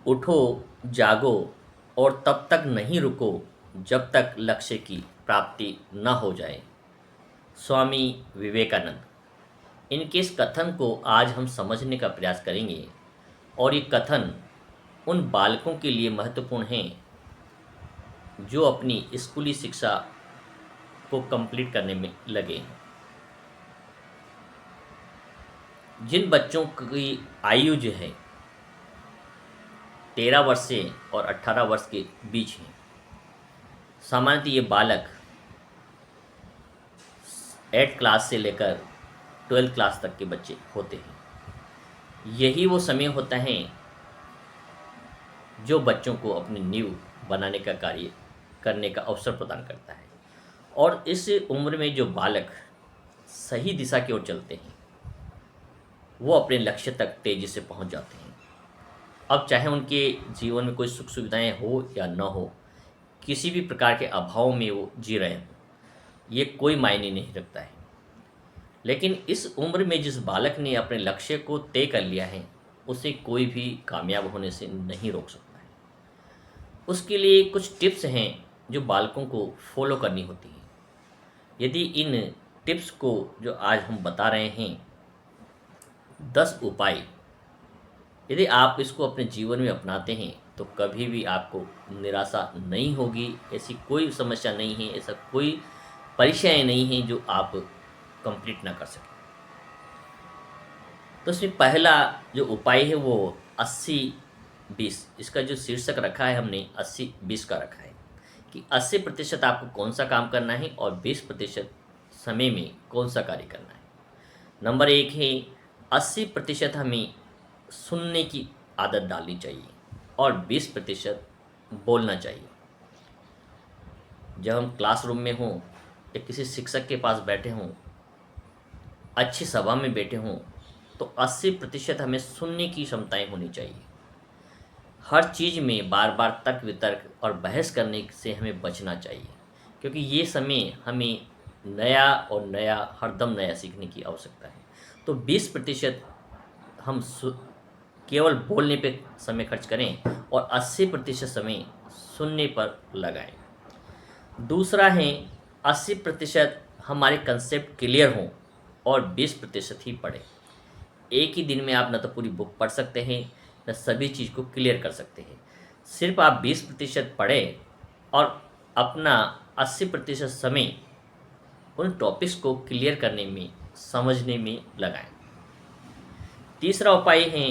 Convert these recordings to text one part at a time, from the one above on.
उठो, जागो और तब तक नहीं रुको जब तक लक्ष्य की प्राप्ति न हो जाए। स्वामी विवेकानंद। इनके इस कथन को आज हम समझने का प्रयास करेंगे और ये कथन उन बालकों के लिए महत्वपूर्ण हैं जो अपनी स्कूली शिक्षा को कंप्लीट करने में लगे हैं। जिन बच्चों की आयु जो है 13 वर्ष से और 18 वर्ष के बीच है, सामान्यतः ये बालक 8 क्लास से लेकर 12 क्लास तक के बच्चे होते हैं। यही वो समय होता है जो बच्चों को अपनी नींव बनाने का कार्य करने का अवसर प्रदान करता है। और इस उम्र में जो बालक सही दिशा की ओर चलते हैं वो अपने लक्ष्य तक तेज़ी से पहुंच जाते हैं। अब चाहे उनके जीवन में कोई सुख सुविधाएं हो या न हो, किसी भी प्रकार के अभाव में वो जी रहे हों, ये कोई मायने नहीं रखता है। लेकिन इस उम्र में जिस बालक ने अपने लक्ष्य को तय कर लिया है, उसे कोई भी कामयाब होने से नहीं रोक सकता है। उसके लिए कुछ टिप्स हैं जो बालकों को फॉलो करनी होती हैं। यदि इन टिप्स को जो आज हम बता रहे हैं, 10 उपाय, यदि आप इसको अपने जीवन में अपनाते हैं तो कभी भी आपको निराशा नहीं होगी। ऐसी कोई समस्या नहीं है, ऐसा कोई परीक्षाएं नहीं हैं जो आप कंप्लीट ना कर सकें। तो इसमें पहला जो उपाय है वो 80-20, इसका जो शीर्षक रखा है हमने 80-20 का रखा है कि 80% आपको कौन सा काम करना है और 20% समय में कौन सा कार्य करना है। नंबर 1 है 80% हमें सुनने की आदत डालनी चाहिए और 20% बोलना चाहिए। जब हम क्लासरूम में हों या किसी शिक्षक के पास बैठे हों, अच्छी सभा में बैठे हों, तो 80% हमें सुनने की क्षमताएं होनी चाहिए। हर चीज़ में बार बार तर्क वितर्क और बहस करने से हमें बचना चाहिए, क्योंकि ये समय हमें नया और नया हरदम नया सीखने की आवश्यकता है। तो 20% हम केवल बोलने पे समय खर्च करें और 80% समय सुनने पर लगाएं। दूसरा है 80% हमारे कंसेप्ट क्लियर हों और 20% ही पढ़ें। एक ही दिन में आप न तो पूरी बुक पढ़ सकते हैं, न सभी चीज़ को क्लियर कर सकते हैं। सिर्फ आप 20% पढ़ें और अपना 80% समय उन टॉपिक्स को क्लियर करने में, समझने में लगाएं। तीसरा उपाय है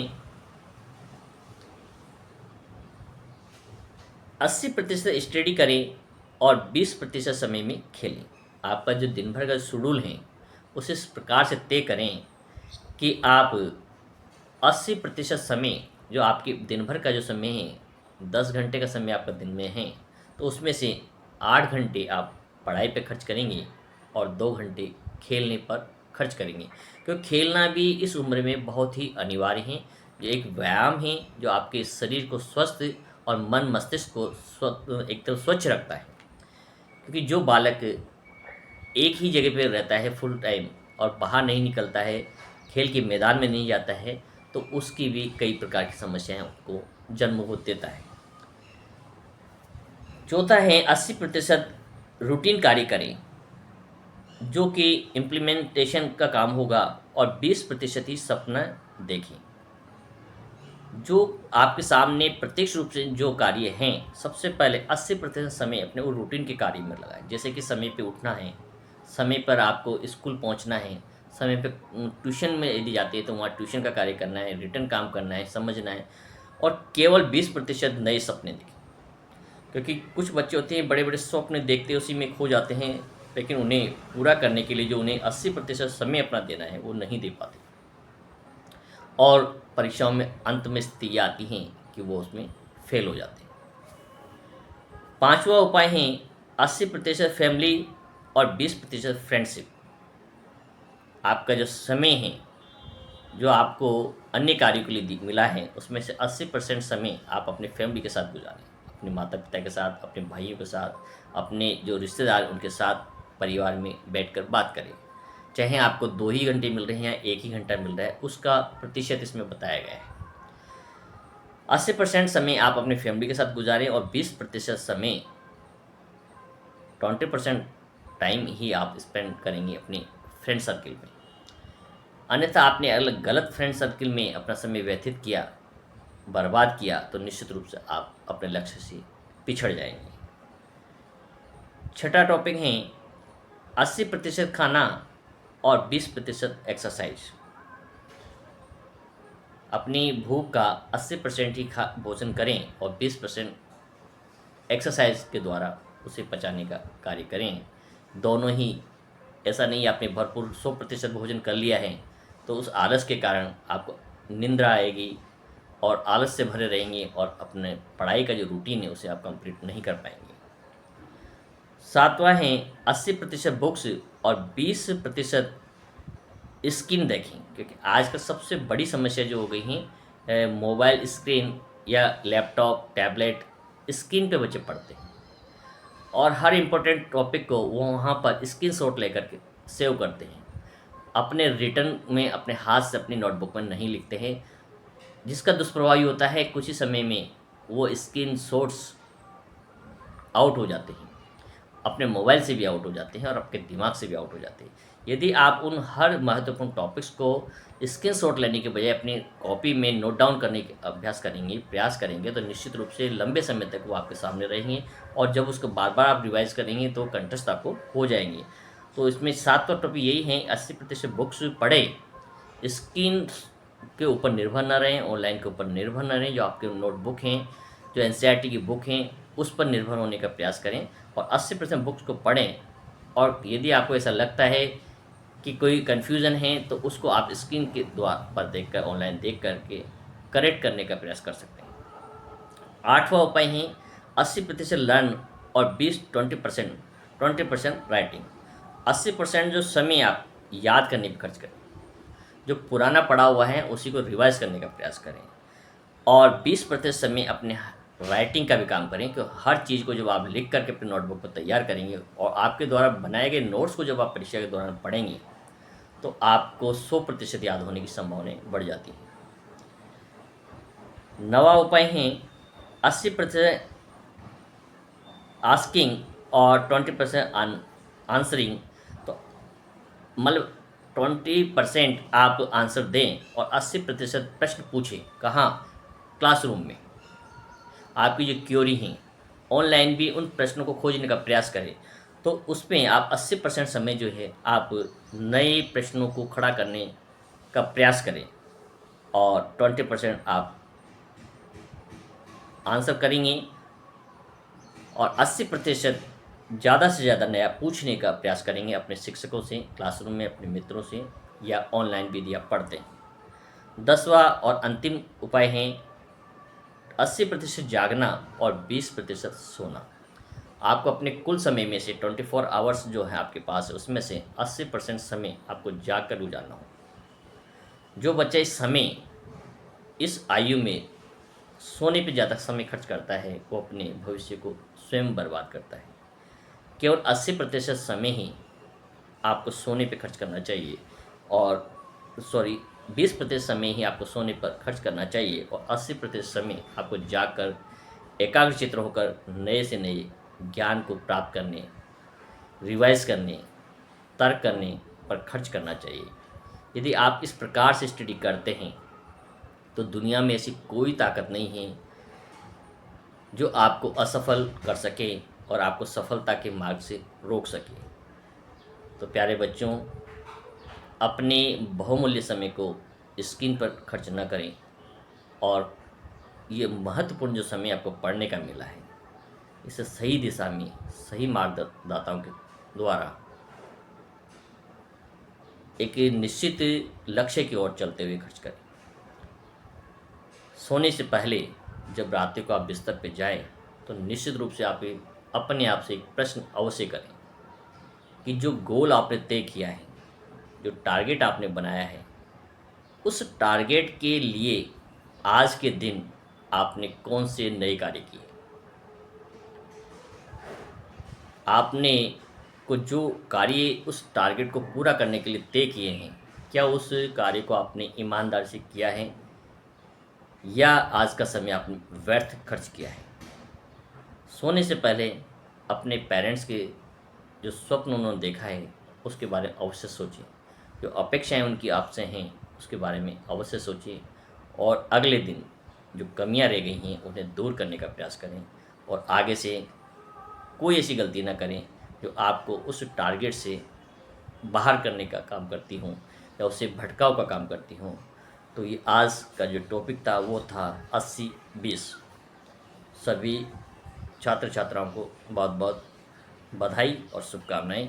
80% स्टडी करें और 20% समय में खेलें। आपका जो दिन भर का शेड्यूल है उसे इस प्रकार से तय करें कि आप 80% समय, जो आपके दिन भर का जो समय है 10 घंटे का समय आपका दिन में है, तो उसमें से 8 घंटे आप पढ़ाई पे खर्च करेंगे और 2 घंटे खेलने पर खर्च करेंगे। क्योंकि खेलना भी इस उम्र में बहुत ही अनिवार्य है। ये एक व्यायाम है जो आपके शरीर को स्वस्थ और मन मस्तिष्क को एकदम स्वच्छ रखता है। क्योंकि जो बालक एक ही जगह पे रहता है फुल टाइम और बाहर नहीं निकलता है, खेल के मैदान में नहीं जाता है, तो उसकी भी कई प्रकार की समस्याएं उसको जन्म हो देता है। चौथा है 80% रूटीन कार्य करें जो कि इम्प्लीमेंटेशन का काम होगा और 20% ही सपना देखें। जो आपके सामने प्रत्यक्ष रूप से जो कार्य हैं, सबसे पहले 80% समय अपने वो रूटीन के कार्य में लगाएं। जैसे कि समय पे उठना है, समय पर आपको स्कूल पहुंचना है, समय पे ट्यूशन में यदि जाते हैं तो वहाँ ट्यूशन का कार्य करना है, रिटर्न काम करना है, समझना है, और केवल 20% नए सपने देखें। क्योंकि कुछ बच्चे होते हैं बड़े बड़े स्वप्न देखते हैं, उसी में खो जाते हैं, लेकिन उन्हें पूरा करने के लिए जो उन्हें 80% समय अपना देना है वो नहीं दे पाते, और परीक्षाओं में अंत में स्थिति आती हैं कि वो उसमें फेल हो जाते हैं। पांचवा उपाय है 80% फैमिली और 20% फ्रेंडशिप। आपका जो समय है जो आपको अन्य कार्यों के लिए मिला है, उसमें से 80% समय आप अपने फैमिली के साथ गुजारें, अपने माता पिता के साथ, अपने भाइयों के साथ, अपने जो रिश्तेदार उनके साथ परिवार में बैठकर बात करें। चाहे आपको 2 ही घंटे मिल रहे हैं या 1 ही घंटा मिल रहा है, उसका प्रतिशत इसमें बताया गया है। 80% समय आप अपनी फैमिली के साथ गुजारें और 20% समय, 20% टाइम ही आप स्पेंड करेंगे अपने फ्रेंड सर्किल में। अन्यथा आपने अलग गलत फ्रेंड सर्किल में अपना समय व्यतीत किया, बर्बाद किया, तो निश्चित रूप से आप अपने लक्ष्य से पिछड़ जाएंगे। छठा टॉपिक है 80% खाना और 20% एक्सरसाइज। अपनी भूख का 80% ही खा भोजन करें और 20% एक्सरसाइज के द्वारा उसे पचाने का कार्य करें। दोनों ही, ऐसा नहीं आपने भरपूर 100% भोजन कर लिया है तो उस आलस के कारण आपको निंद्रा आएगी और आलस से भरे रहेंगे और अपने पढ़ाई का जो रूटीन है उसे आप कंप्लीट नहीं कर पाएंगे। सातवां है 80% बुक्स और 20% स्क्रीन देखें, क्योंकि आज का सबसे बड़ी समस्या जो हो गई है मोबाइल स्क्रीन या लैपटॉप टैबलेट स्क्रीन पे बच्चे पढ़ते हैं और हर इम्पोर्टेंट टॉपिक को वो वहाँ पर स्क्रीनशॉट लेकर के सेव करते हैं, अपने रिटर्न में अपने हाथ से अपनी नोटबुक में नहीं लिखते हैं, जिसका दुष्प्रभाव ये होता है कुछ ही समय में वो स्क्रीनशॉट्स आउट हो जाते हैं, अपने मोबाइल से भी आउट हो जाते हैं और आपके दिमाग से भी आउट हो जाते हैं। यदि आप उन हर महत्वपूर्ण टॉपिक्स को स्क्रीनशॉट लेने के बजाय अपनी कॉपी में नोट डाउन करने के अभ्यास करेंगे, प्रयास करेंगे, तो निश्चित रूप से लंबे समय तक वो आपके सामने रहेंगे और जब उसको बार बार आप रिवाइज करेंगे तो कंठस्थ आपको हो जाएंगे। तो इसमें 7वां टॉपिक यही है 80% बुक्स पढ़ें, स्क्रीन के ऊपर निर्भर ना रहें, ऑनलाइन के ऊपर निर्भर ना रहें, जो आपके नोटबुक हैं, जो एनसीईआरटी की बुक हैं उस पर निर्भर होने का प्रयास करें और 80% बुक्स को पढ़ें। और यदि आपको ऐसा लगता है कि कोई कन्फ्यूज़न है तो उसको आप स्क्रीन के द्वार पर देखकर, ऑनलाइन देख करके करेक्ट करने का प्रयास कर सकते हैं। 8वां उपाय है 80% लर्न और 20% राइटिंग। 80% जो समय आप याद करने पर खर्च करें, जो पुराना पढ़ा हुआ है उसी को रिवाइज करने का प्रयास करें और 20% समय अपने राइटिंग का भी काम करें, कि हर चीज़ को जब आप लिख करके अपने नोटबुक पर तैयार करेंगे और आपके द्वारा बनाए गए नोट्स को जब आप परीक्षा के दौरान पढ़ेंगे तो आपको 100% याद होने की संभावनाएं बढ़ जाती हैं। 9वां उपाय है 80% आस्किंग और 20% आंसरिंग। तो मतलब 20% आप आंसर दें और 80% प्रश्न पूछें। कहाँ? क्लासरूम में। आपकी जो क्योरी हैं, ऑनलाइन भी उन प्रश्नों को खोजने का प्रयास करें, तो उसमें आप 80% समय जो है आप नए प्रश्नों को खड़ा करने का प्रयास करें और 20% आप आंसर करेंगे और 80% ज़्यादा से ज़्यादा नया पूछने का प्रयास करेंगे अपने शिक्षकों से, क्लासरूम में अपने मित्रों से या ऑनलाइन भी यदि आप पढ़ते हैं। 10वां और अंतिम उपाय है 80% जागना और 20% सोना। आपको अपने कुल समय में से 24 आवर्स जो है आपके पास है उसमें से 80% समय आपको जाग कर गुजारना हो। जो बच्चा इस आयु में सोने पे ज़्यादा समय खर्च करता है वो अपने भविष्य को स्वयं बर्बाद करता है। केवल 80% समय ही आपको सोने पे खर्च करना चाहिए और 20% समय ही आपको सोने पर खर्च करना चाहिए और 80% समय आपको जागकर एकाग्रचित्त होकर नए से नए ज्ञान को प्राप्त करने, रिवाइज करने, तर्क करने पर खर्च करना चाहिए। यदि आप इस प्रकार से स्टडी करते हैं तो दुनिया में ऐसी कोई ताकत नहीं है जो आपको असफल कर सके और आपको सफलता के मार्ग से रोक सके। तो प्यारे बच्चों, अपने बहुमूल्य समय को स्क्रीन पर खर्च न करें और ये महत्वपूर्ण जो समय आपको पढ़ने का मिला है इसे सही दिशा में, सही मार्गदाताओं के द्वारा एक निश्चित लक्ष्य की ओर चलते हुए खर्च करें। सोने से पहले जब रात को आप बिस्तर पर जाएं तो निश्चित रूप से आप अपने आप से एक प्रश्न अवश्य करें कि जो गोल आपने तय किया है, जो टारगेट आपने बनाया है, उस टारगेट के लिए आज के दिन आपने कौन से नए कार्य किए। आपने को जो कार्य उस टारगेट को पूरा करने के लिए तय किए हैं, क्या उस कार्य को आपने ईमानदारी से किया है? या आज का समय आपने व्यर्थ खर्च किया है। सोने से पहले अपने पेरेंट्स के जो स्वप्न उन्होंने देखा है उसके बारे में अवश्य सोचिए, जो अपेक्षाएं उनकी आपसे हैं उसके बारे में अवश्य सोचिए, और अगले दिन जो कमियां रह गई हैं उन्हें दूर करने का प्रयास करें, और आगे से कोई ऐसी गलती ना करें जो आपको उस टारगेट से बाहर करने का काम करती हूँ या उससे भटकाव का काम करती हूँ। तो ये आज का जो टॉपिक था वो था 80-20। सभी छात्र छात्राओं को बहुत बहुत बधाई और शुभकामनाएं।